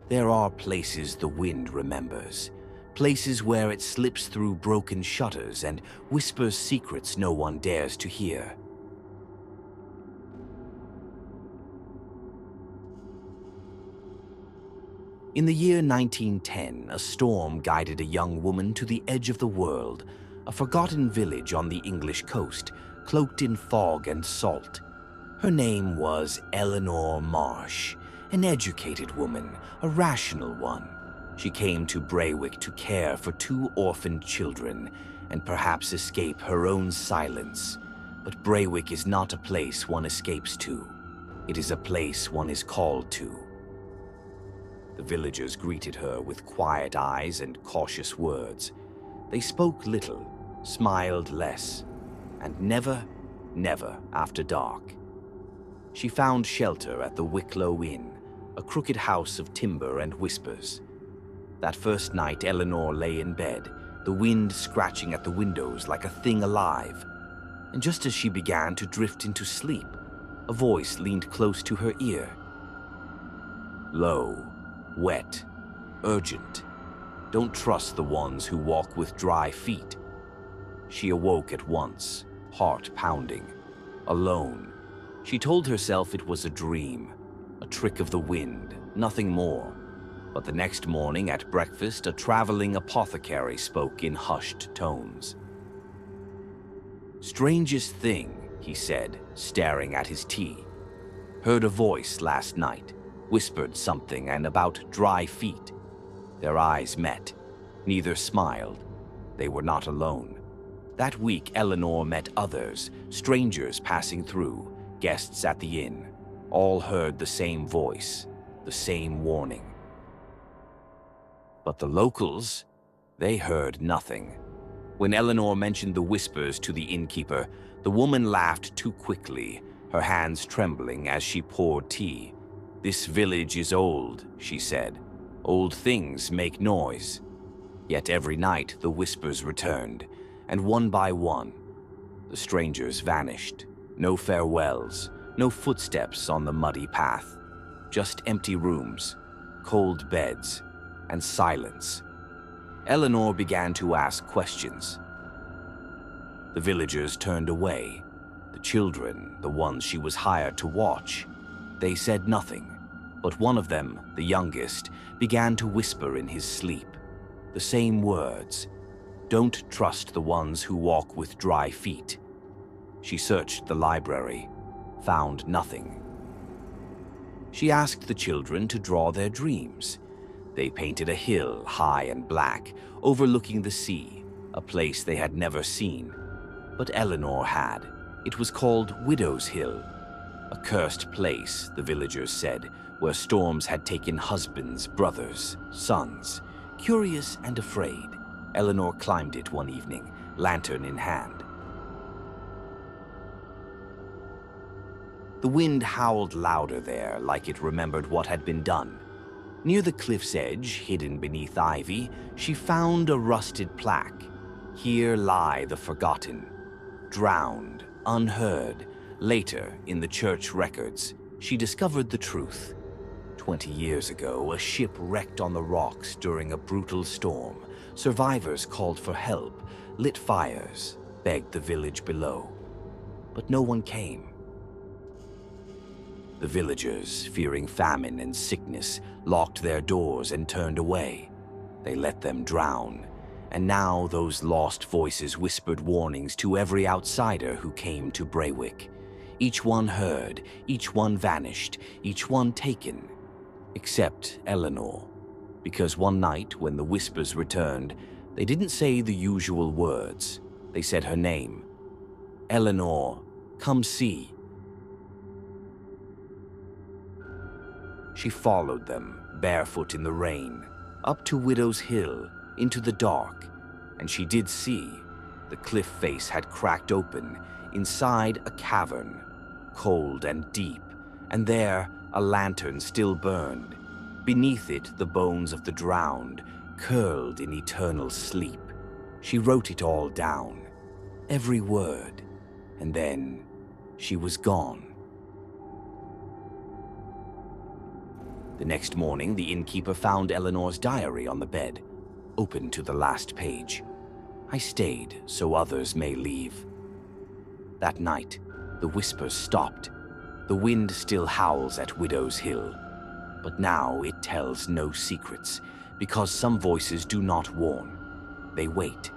There are places the wind remembers, places where it slips through broken shutters and whispers secrets no one dares to hear. In the year 1910, a storm guided a young woman to the edge of the world, a forgotten village on the English coast, cloaked in fog and salt. Her name was Eleanor Marsh, an educated woman, a rational one. She came to Braywick to care for 2 orphaned children and perhaps escape her own silence. But Braywick is not a place one escapes to. It is a place one is called to. The villagers greeted her with quiet eyes and cautious words. They spoke little, smiled less, and never after dark. She found shelter at the Wicklow Inn, a crooked house of timber and whispers. That first night, Eleanor lay in bed, the wind scratching at the windows like a thing alive. And just as she began to drift into sleep, a voice leaned close to her ear. Low, wet, urgent. Don't trust the ones who walk with dry feet. She awoke at once, heart pounding, alone. She told herself it was a dream, a trick of the wind, nothing more. But the next morning at breakfast, a traveling apothecary spoke in hushed tones. Strangest thing, he said, staring at his tea. Heard a voice last night, whispered something and about dry feet. Their eyes met. Neither smiled. They were not alone. That week, Eleanor met others, strangers passing through, guests at the inn. All heard the same voice, the same warning. But the locals, they heard nothing. When Eleanor mentioned the whispers to the innkeeper, the woman laughed too quickly, her hands trembling as she poured tea. This village is old, she said. Old things make noise. Yet every night the whispers returned, and one by one, the strangers vanished. No farewells, no footsteps on the muddy path. Just empty rooms, cold beds, and silence. Eleanor began to ask questions. The villagers turned away. The children, the ones she was hired to watch, they said nothing. But one of them, the youngest, began to whisper in his sleep. The same words. Don't trust the ones who walk with dry feet. She searched the library, found nothing. She asked the children to draw their dreams. They painted a hill high and black, overlooking the sea, a place they had never seen. But Eleanor had. It was called Widow's Hill. A cursed place, the villagers said, where storms had taken husbands, brothers, sons. Curious and afraid, Eleanor climbed it one evening, lantern in hand. The wind howled louder there, like it remembered what had been done. Near the cliff's edge, hidden beneath ivy, she found a rusted plaque. Here lie the forgotten, drowned, unheard. Later, in the church records, she discovered the truth. 20 years ago, a ship wrecked on the rocks during a brutal storm. Survivors called for help, lit fires, begged the village below. But no one came. The villagers, fearing famine and sickness, locked their doors and turned away. They let them drown. And now those lost voices whispered warnings to every outsider who came to Braywick. Each one heard, each one vanished, each one taken. Except Eleanor. Because one night, when the whispers returned, they didn't say the usual words. They said her name. Eleanor, come see. She followed them, barefoot in the rain, up to Widow's Hill, into the dark, and she did see. The cliff face had cracked open, inside a cavern, cold and deep, and there a lantern still burned. Beneath it, the bones of the drowned, curled in eternal sleep. She wrote it all down, every word, and then she was gone. The next morning, the innkeeper found Eleanor's diary on the bed, open to the last page. I stayed so others may leave. That night, the whispers stopped. The wind still howls at Widow's Hill, but now it tells no secrets, because some voices do not warn. They wait,